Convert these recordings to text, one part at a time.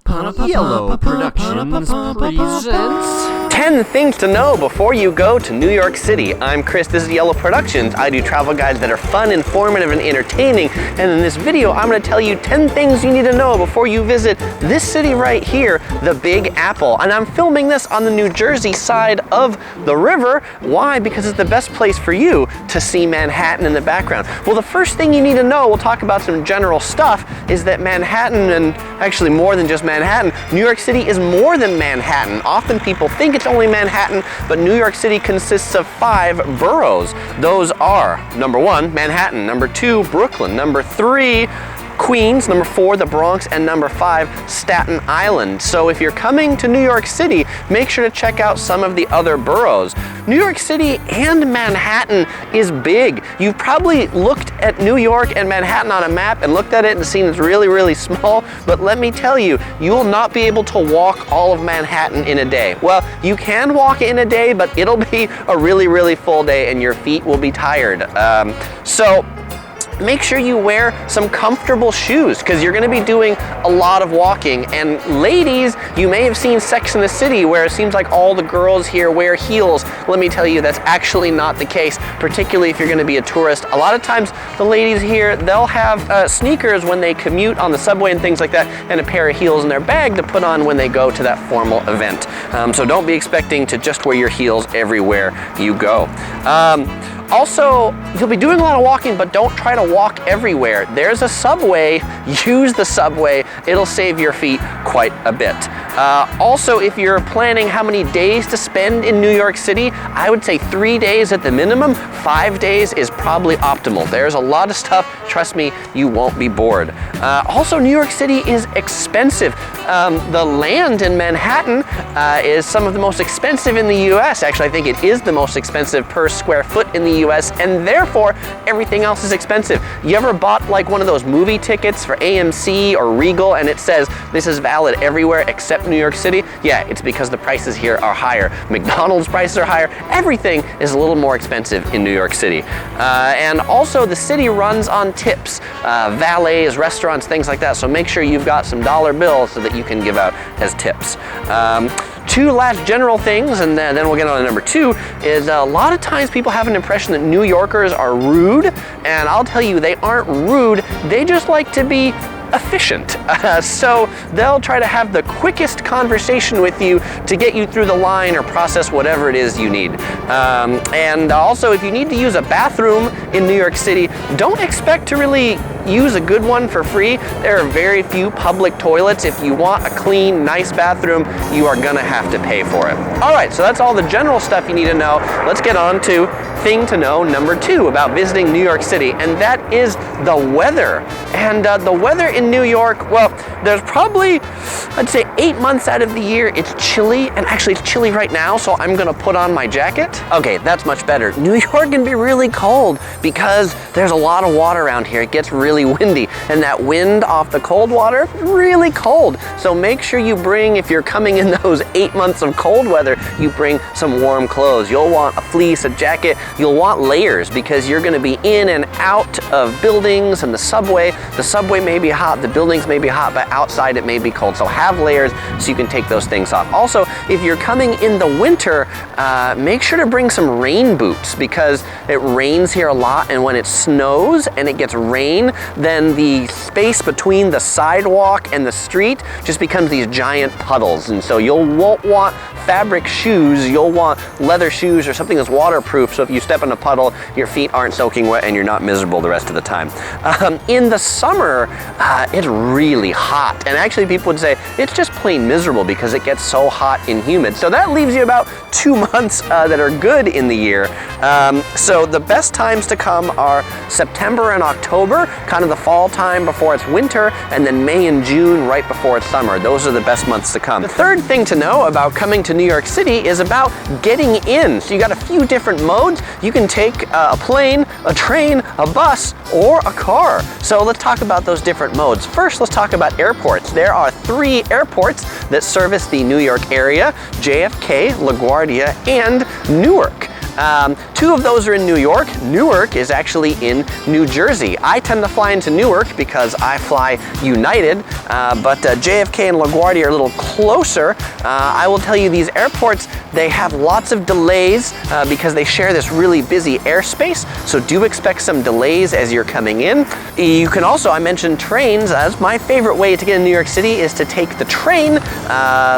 Yellow Productions presents 10 things to know before you go to New York City. I'm Chris, this is Yellow Productions. I do travel guides that are fun, informative, and entertaining. And in this video, I'm going to tell you 10 things you need to know before you visit this city right here, the Big Apple. And I'm filming this on the New Jersey side of the river. Why? Because it's the best place for you to see Manhattan in the background. Well, the first thing you need to know, we'll talk about some general stuff, is that Manhattan, and actually more than just Manhattan, New York City is more than Manhattan. Often people think it's only Manhattan, but New York City consists of 5 boroughs. Those are, number 1, Manhattan, number 2, Brooklyn, number 3, Queens, number 4, the Bronx, and number 5, Staten Island. So if you're coming to New York City, make sure to check out some of the other boroughs. New York City and Manhattan is big. You've probably looked at New York and Manhattan on a map and looked at it and seen it's really, really small, but let me tell you, you will not be able to walk all of Manhattan in a day. Well, you can walk in a day, but it'll be a really, really full day and your feet will be tired. So make sure you wear some comfortable shoes because you're going to be doing a lot of walking. And ladies, you may have seen Sex and the City where it seems like all the girls here wear heels. Let me tell you, that's actually not the case, particularly if you're going to be a tourist. A lot of times the ladies here, they'll have sneakers when they commute on the subway and things like that, and a pair of heels in their bag to put on when they go to that formal event. So don't be expecting to just wear your heels everywhere you go. Also, you'll be doing a lot of walking, but don't try to walk everywhere. There's a subway, use the subway. It'll save your feet quite a bit. Also, if you're planning how many days to spend in New York City, I would say 3 days at the minimum. 5 days is probably optimal. There's a lot of stuff. Trust me, you won't be bored. Also, New York City is expensive. The land in Manhattan is some of the most expensive in the US. Actually, I think it is the most expensive per square foot in the US, and therefore everything else is expensive. You ever bought like one of those movie tickets for AMC or Regal and it says this is valid everywhere except New York City? Yeah, it's because the prices here are higher. McDonald's prices are higher. Everything is a little more expensive in New York City. And also the city runs on tips, valets, restaurants, things like that. So make sure you've got some dollar bills so that you can give out as tips. 2 last general things, and then we'll get on to number 2, is a lot of times people have an impression that New Yorkers are rude, and I'll tell you, they aren't rude, they just like to be efficient. So they'll try to have the quickest conversation with you to get you through the line or process whatever it is you need. And also, if you need to use a bathroom in New York City, don't expect to really use a good one for free. There are very few public toilets. If you want a clean, nice bathroom, you are gonna have to pay for it. All right, so that's all the general stuff you need to know. Let's get on to thing to know number 2 about visiting New York City, and that is the weather. And the weather in New York, well, there's probably, I'd say 8 months out of the year, it's chilly, and actually it's chilly right now, so I'm gonna put on my jacket. Okay, that's much better. New York can be really cold because there's a lot of water around here. It gets really windy, and that wind off the cold water, really cold. So make sure you bring, if you're coming in those 8 months of cold weather, you bring some warm clothes. You'll want a fleece, a jacket, you'll want layers because you're gonna be in and out of buildings and the subway. The subway may be hot, the buildings may be hot, but outside it may be cold. So have layers so you can take those things off. Also, if you're coming in the winter, make sure to bring some rain boots because it rains here a lot, and when it snows and it gets rain, then the space between the sidewalk and the street just becomes these giant puddles. And so you won't want fabric shoes, you'll want leather shoes or something that's waterproof, so if you step in a puddle, your feet aren't soaking wet and you're not miserable the rest of the time. In the summer, it's really hot, and actually people would say it's just plain miserable because it gets so hot and humid. So that leaves you about 2 months that are good in the year. So the best times to come are September and October, kind of the fall time before it's winter, and then May and June right before it's summer. Those are the best months to come. The third thing to know about coming to New York City is about getting in. So you got a few different modes. You can take a plane, a train, a bus, or a car. So let's talk about those different modes. First, let's talk about airports. There are 3 airports that service the New York area: JFK, LaGuardia, and Newark. Two of those are in New York. Newark is actually in New Jersey. I tend to fly into Newark because I fly United, but JFK and LaGuardia are a little closer. I will tell you, these airports, they have lots of delays because they share this really busy airspace, so do expect some delays as you're coming in. You can also, I mentioned trains. That's my favorite way to get in New York City, is to take the train.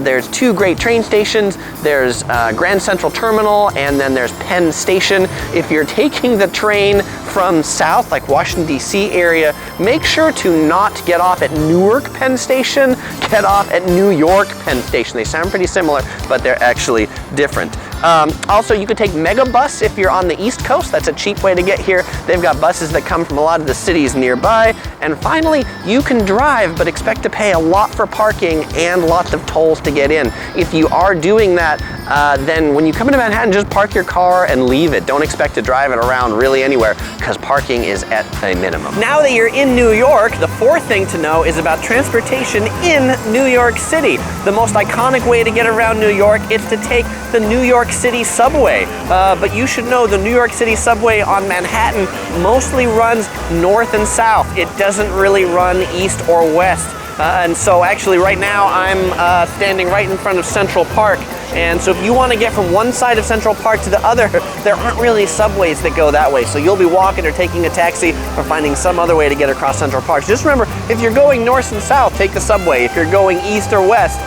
There's two great train stations. There's Grand Central Terminal, and then there's Penn Station. If you're taking the train from south, like Washington, D.C. area, make sure to not get off at Newark Penn Station, get off at New York Penn Station. They sound pretty similar, but they're actually different. Also, you could take Megabus if you're on the East Coast. That's a cheap way to get here. They've got buses that come from a lot of the cities nearby. And finally, you can drive, but expect to pay a lot for parking and lots of tolls to get in. If you are doing that, then when you come into Manhattan, just park your car and leave it. Don't expect to drive it around really anywhere, because parking is at a minimum. Now that you're in New York, the fourth thing to know is about transportation in New York City. The most iconic way to get around New York is to take the New York City subway. But you should know the New York City subway on Manhattan mostly runs north and south. It doesn't really run east or west. And so actually right now I'm standing right in front of Central Park. And so if you want to get from one side of Central Park to the other, there aren't really subways that go that way. So you'll be walking or taking a taxi or finding some other way to get across Central Park. Just remember, if you're going north and south, take the subway. If you're going east or west,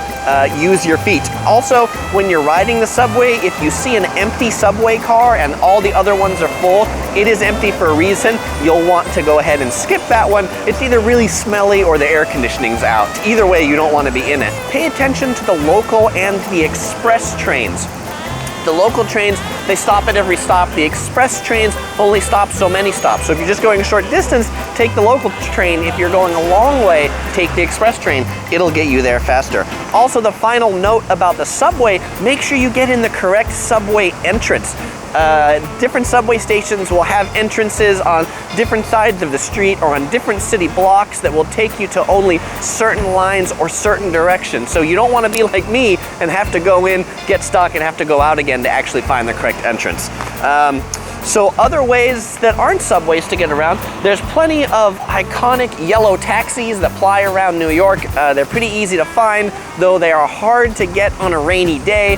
use your feet. Also, when you're riding the subway, if you see an empty subway car and all the other ones are full, it is empty for a reason. You'll want to go ahead and skip that one. It's either really smelly or the air conditioning's out. Either way, you don't want to be in it. Pay attention to the local and the express trains. The local trains, they stop at every stop. The express trains only stop so many stops. So if you're just going a short distance, take the local train. If you're going a long way, take the express train. It'll get you there faster. Also, the final note about the subway, make sure you get in the correct subway entrance. Different subway stations will have entrances on different sides of the street or on different city blocks that will take you to only certain lines or certain directions. So you don't want to be like me and have to go in, get stuck, and have to go out again to actually find the correct entrance. So other ways that aren't subways to get around, there's plenty of iconic yellow taxis that ply around New York. They're pretty easy to find, though they are hard to get on a rainy day.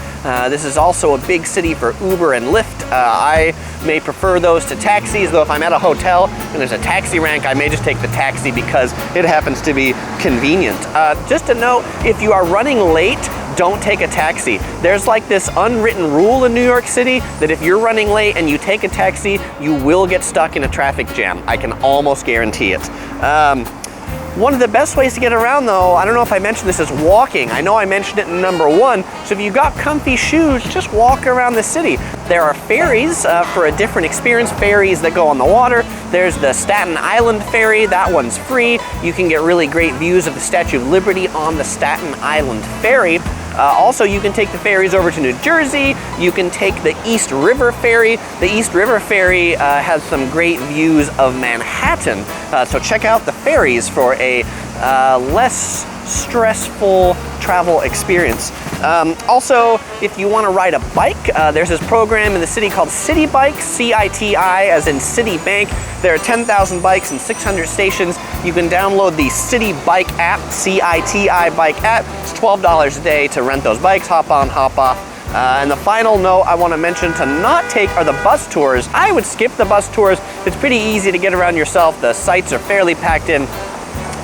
This is also a big city for Uber and Lyft. I may prefer those to taxis, though if I'm at a hotel and there's a taxi rank, I may just take the taxi because it happens to be convenient. Just to note, if you are running late, don't take a taxi. There's like this unwritten rule in New York City that if you're running late and you take a taxi, you will get stuck in a traffic jam. I can almost guarantee it. One of the best ways to get around, though, I don't know if I mentioned this, is walking. I know I mentioned it in number one. So if you've got comfy shoes, just walk around the city. There are ferries for a different experience, ferries that go on the water. There's the Staten Island ferry, that one's free. You can get really great views of the Statue of Liberty on the Staten Island ferry. Also, you can take the ferries over to New Jersey. You can take the East River Ferry. The East River Ferry has some great views of Manhattan. So check out the ferries for a less stressful travel experience. Also, if you want to ride a bike, there's this program in the city called City Bike, C-I-T-I, as in City Bank. There are 10,000 bikes and 600 stations. You can download the City Bike app, C-I-T-I Bike app. It's $12 a day to rent those bikes, hop on, hop off. And the final note I want to mention to not take are the bus tours. I would skip the bus tours. It's pretty easy to get around yourself. The sites are fairly packed in,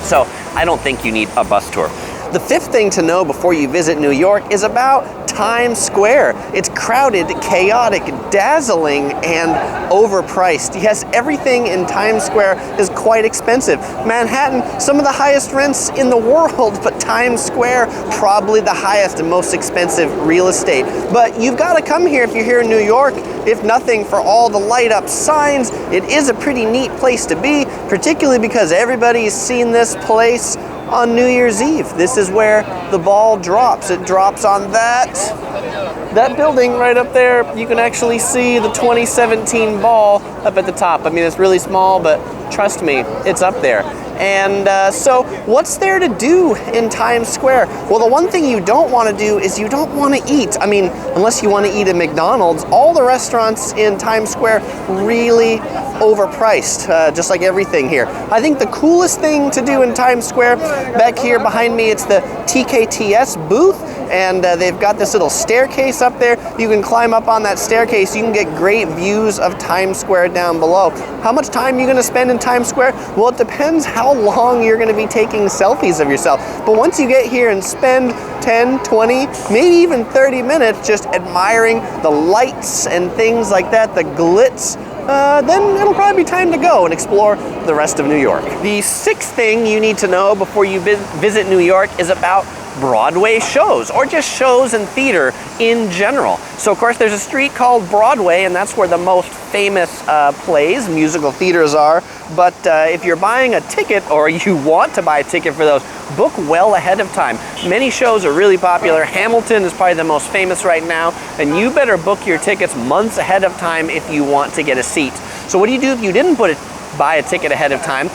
so I don't think you need a bus tour. The fifth thing to know before you visit New York is about Times Square. It's crowded, chaotic, dazzling, and overpriced. Yes, everything in Times Square is quite expensive. Manhattan, some of the highest rents in the world, but Times Square, probably the highest and most expensive real estate. But you've got to come here if you're here in New York, if nothing for all the light up signs. It is a pretty neat place to be, particularly because everybody's seen this place on New Year's Eve. This is where the ball drops. It drops on that building right up there. You can actually see the 2017 ball up at the top. I mean, it's really small, but trust me, it's up there. And so what's there to do in Times Square? Well, the one thing you don't want to do is you don't want to eat. I mean, unless you want to eat at McDonald's, all the restaurants in Times Square really overpriced, just like everything here. I think the coolest thing to do in Times Square, back here behind me, it's the TKTS booth, and they've got this little staircase up there. You can climb up on that staircase. You can get great views of Times Square down below. How much time are you going to spend in Times Square? Well, it depends how long you're going to be taking selfies of yourself. But once you get here and spend 10, 20, maybe even 30 minutes just admiring the lights and things like that, the glitz, then it'll probably be time to go and explore the rest of New York. The sixth thing you need to know before you visit New York is about Broadway shows, or just shows in theater in general. So of course there's a street called Broadway, and that's where the most famous plays, musical theaters are. But if you're buying a ticket, or you want to buy a ticket for those, book well ahead of time. Many shows are really popular. Hamilton is probably the most famous right now, and you better book your tickets months ahead of time if you want to get a seat. So what do you do if you didn't buy a ticket ahead of time?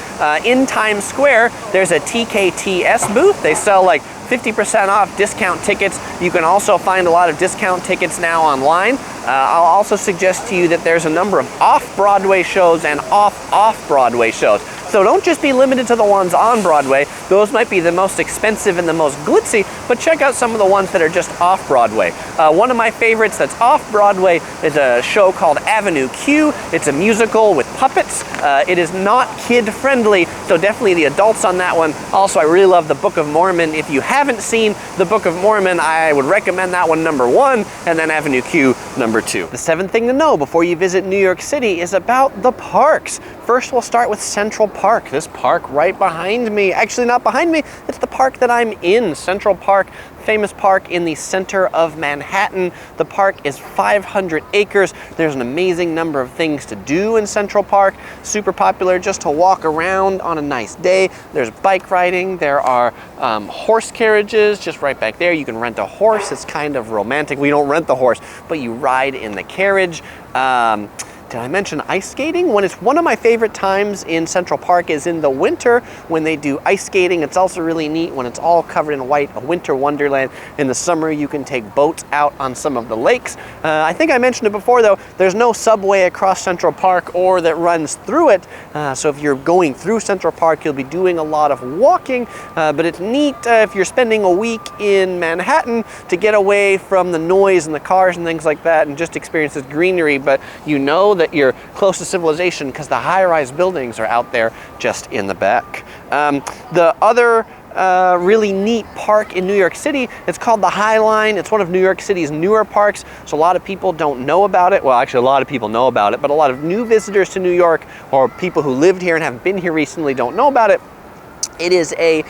In Times Square, there's a TKTS booth. They sell like 50% off discount tickets. You can also find a lot of discount tickets now online. I'll also suggest to you that there's a number of off-Broadway shows and off-Broadway shows. So don't just be limited to the ones on Broadway. Those might be the most expensive and the most glitzy, but check out some of the ones that are just off-Broadway. One of my favorites that's off-Broadway is a show called Avenue Q. It's a musical with puppets. It is not kid-friendly, so definitely the adults on that one. Also, I really love The Book of Mormon. If you haven't seen The Book of Mormon, I would recommend that one #1, and then Avenue Q #2. The seventh thing to know before you visit New York City is about the parks. First, we'll start with Central Park. This park right behind me, actually not behind me, it's the park that I'm in, Central Park. Famous park in the center of Manhattan. The park is 500 acres. There's an amazing number of things to do in Central Park. Super popular just to walk around on a nice day. There's bike riding. There are horse carriages just right back there. You can rent a horse. It's kind of romantic. We don't rent the horse, but you ride in the carriage. Did I mention ice skating? One of my favorite times in Central Park is in the winter when they do ice skating. It's also really neat when it's all covered in white, a winter wonderland. In the summer, you can take boats out on some of the lakes. I think I mentioned it before though, there's no subway across Central Park or that runs through it. So if you're going through Central Park, you'll be doing a lot of walking, but it's neat if you're spending a week in Manhattan to get away from the noise and the cars and things like that and just experience this greenery, but you know that you're close to civilization because the high-rise buildings are out there just in the back. The other really neat park in New York City, it's called the High Line. It's one of New York City's newer parks, so a lot of people don't know about it. Well, actually a lot of people know about it, but a lot of new visitors to New York or people who lived here and haven't been here recently don't know about it. It is a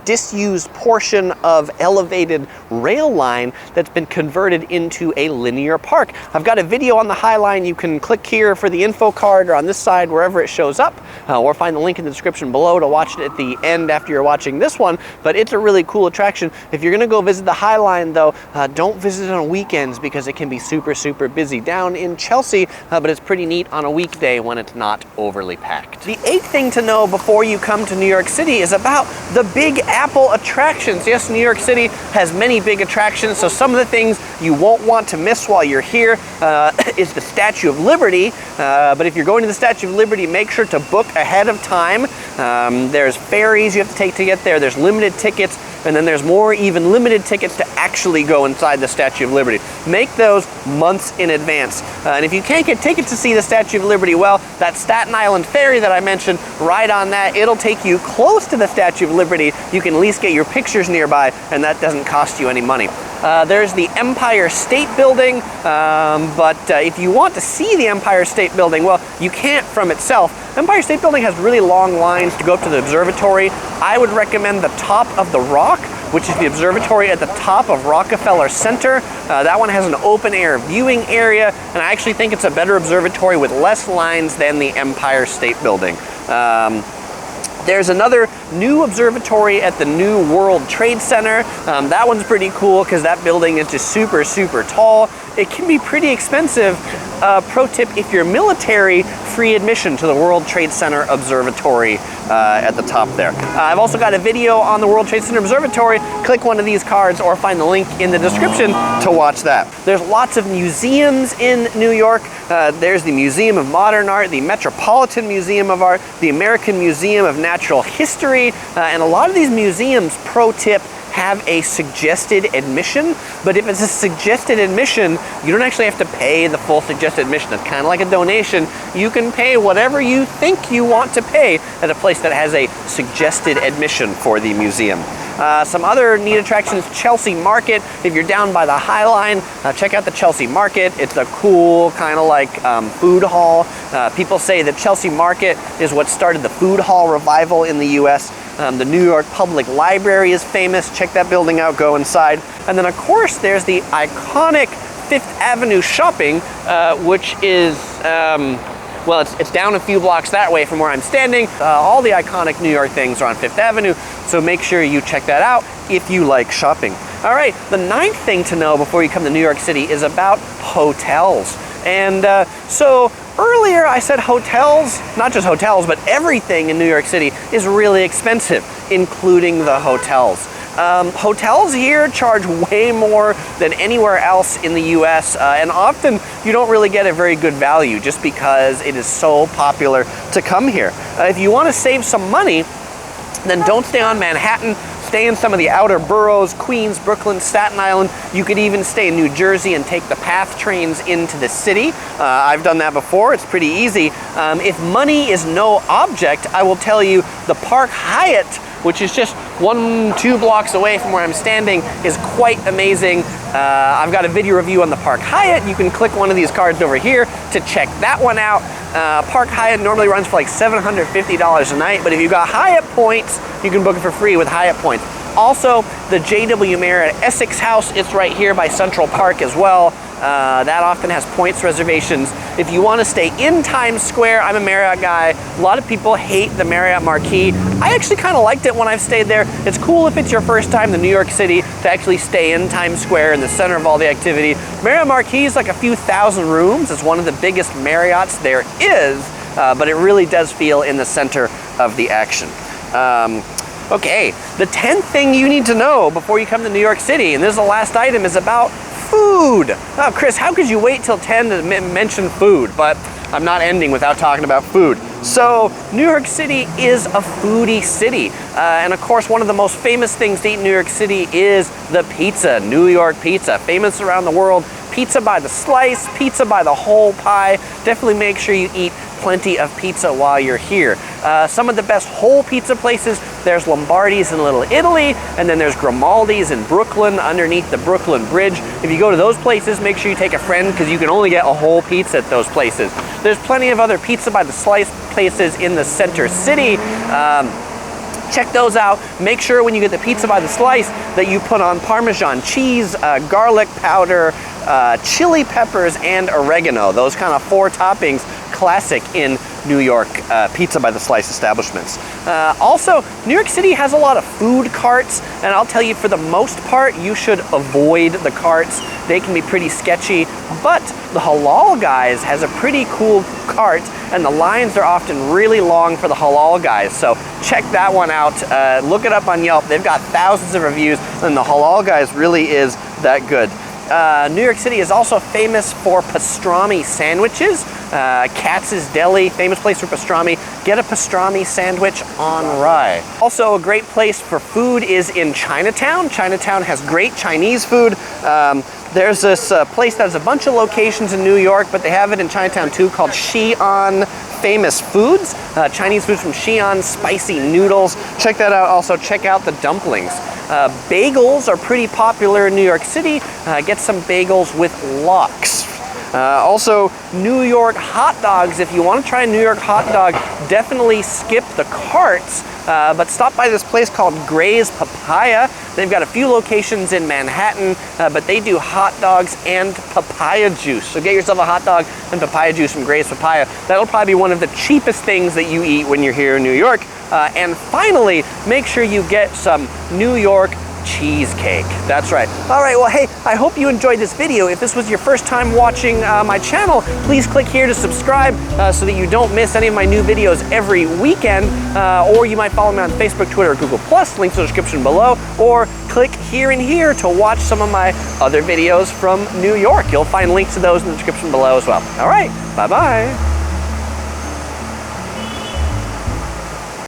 disused portion of elevated rail line that's been converted into a linear park. I've got a video on the High Line. You can click here for the info card or on this side, wherever it shows up, or find the link in the description below to watch it at the end after you're watching this one. But it's a really cool attraction. If you're gonna go visit the High Line though, don't visit it on weekends because it can be super, super busy down in Chelsea, but it's pretty neat on a weekday when it's not overly packed. The eighth thing to know before you come to New York City is about the Big Apple attractions. Yes, New York City has many big attractions, so some of the things you won't want to miss while you're here is the Statue of Liberty. But if you're going to the Statue of Liberty, make sure to book ahead of time. There's ferries you have to take to get there. There's limited tickets, and then there's more even limited tickets to actually go inside the Statue of Liberty. Make those months in advance. And if you can't get tickets to see the Statue of Liberty, well, that Staten Island ferry that I mentioned, ride on that. It'll take you close to the Statue of Liberty. You can at least get your pictures nearby, and that doesn't cost you any money. There's the Empire State Building, but if you want to see the Empire State Building, well, you can't from itself. Empire State Building has really long lines to go up to the observatory. I would recommend the top of the Rock, which is the observatory at the top of Rockefeller Center. That one has an open air viewing area, and I actually think it's a better observatory with less lines than the Empire State Building. There's another new observatory at the New World Trade Center. That one's pretty cool because that building is just super, super tall. It can be pretty expensive pro tip, if you're military, free admission to the World Trade Center Observatory at the top there. I've also got a video on the World Trade Center Observatory. Click one of these cards or find the link in the description to watch that. There's lots of museums in New York. There's the Museum of Modern Art, the Metropolitan Museum of Art, the American Museum of Natural History, and a lot of these museums, pro tip, have a suggested admission, but if it's a suggested admission, you don't actually have to pay the full suggested admission. It's kind of like a donation. You can pay whatever you think you want to pay at a place that has a suggested admission for the museum. Some other neat attractions, Chelsea Market. If you're down by the High Line, check out the Chelsea Market. It's a cool kind of like food hall. People say that Chelsea Market is what started the food hall revival in the US. The New York Public Library is famous. Check that building out, go inside. And then of course there's the iconic Fifth Avenue Shopping, which is, well, it's down a few blocks that way from where I'm standing. All the iconic New York things are on Fifth Avenue, so make sure you check that out if you like shopping. All right, the ninth thing to know before you come to New York City is about hotels. And so earlier I said hotels, not just hotels, but everything in New York City is really expensive, including the hotels. Hotels here charge way more than anywhere else in the US, and often you don't really get a very good value just because it is so popular to come here. If you want to save some money, then don't stay on Manhattan. Stay in some of the outer boroughs, Queens, Brooklyn, Staten Island. You could even stay in New Jersey and take the PATH trains into the city. I've done that before, it's pretty easy. If money is no object, I will tell you the Park Hyatt, which is just 1-2 blocks away from where I'm standing, is quite amazing. I've got a video review on the Park Hyatt. You can click one of these cards over here to check that one out. Park Hyatt normally runs for like $750 a night, but if you got Hyatt points, you can book it for free with Hyatt points. Also, the JW Marriott Essex House, it's right here by Central Park as well. That often has points reservations. If you want to stay in Times Square, I'm a Marriott guy. A lot of people hate the Marriott Marquis. I actually kind of liked it when I've stayed there. It's cool if it's your first time to New York City to actually stay in Times Square in the center of all the activity. Marriott Marquis is like a few thousand rooms. It's one of the biggest Marriotts there is, but it really does feel in the center of the action. Okay, the 10th thing you need to know before you come to New York City, and this is the last item, is about food. Oh, Chris, how could you wait till 10 to mention food? But I'm not ending without talking about food. So, New York City is a foodie city. And of course, one of the most famous things to eat in New York City is the pizza, New York pizza, famous around the world. Pizza by the slice, pizza by the whole pie. Definitely make sure you eat plenty of pizza while you're here. Some of the best whole pizza places, there's Lombardi's in Little Italy, and then there's Grimaldi's in Brooklyn underneath the Brooklyn Bridge. If you go to those places, make sure you take a friend because you can only get a whole pizza at those places. There's plenty of other pizza by the slice places in the center city. Check those out. Make sure when you get the pizza by the slice that you put on Parmesan cheese, garlic powder, chili peppers, and oregano. Those kind of 4 toppings, classic in New York pizza by the slice establishments. Also, New York City has a lot of food carts, and I'll tell you, for the most part, you should avoid the carts. They can be pretty sketchy, but the Halal Guys has a pretty cool cart, and the lines are often really long for the Halal Guys, so check that one out. Look it up on Yelp. They've got thousands of reviews, and the Halal Guys really is that good. New York City is also famous for pastrami sandwiches. Katz's Deli, famous place for pastrami. Get a pastrami sandwich on Rye. Also, a great place for food is in Chinatown. Chinatown has great Chinese food. There's this place that has a bunch of locations in New York, but they have it in Chinatown too, called Xi'an Famous Foods. Chinese foods from Xi'an, spicy noodles. Check that out. Also, check out the dumplings. Bagels are pretty popular in New York City. Get some bagels with lox. Also, New York hot dogs. If you want to try a New York hot dog, definitely skip the carts, but stop by this place called Gray's Papaya. They've got a few locations in Manhattan, but they do hot dogs and papaya juice. So get yourself a hot dog and papaya juice from Gray's Papaya. That'll probably be one of the cheapest things that you eat when you're here in New York. And finally, make sure you get some New York cheesecake. That's right. All right, well, hey, I hope you enjoyed this video. If this was your first time watching my channel, please click here to subscribe so that you don't miss any of my new videos every weekend. Or you might follow me on Facebook, Twitter, or Google+, links in the description below, or click here and here to watch some of my other videos from New York. You'll find links to those in the description below as well. All right, bye-bye.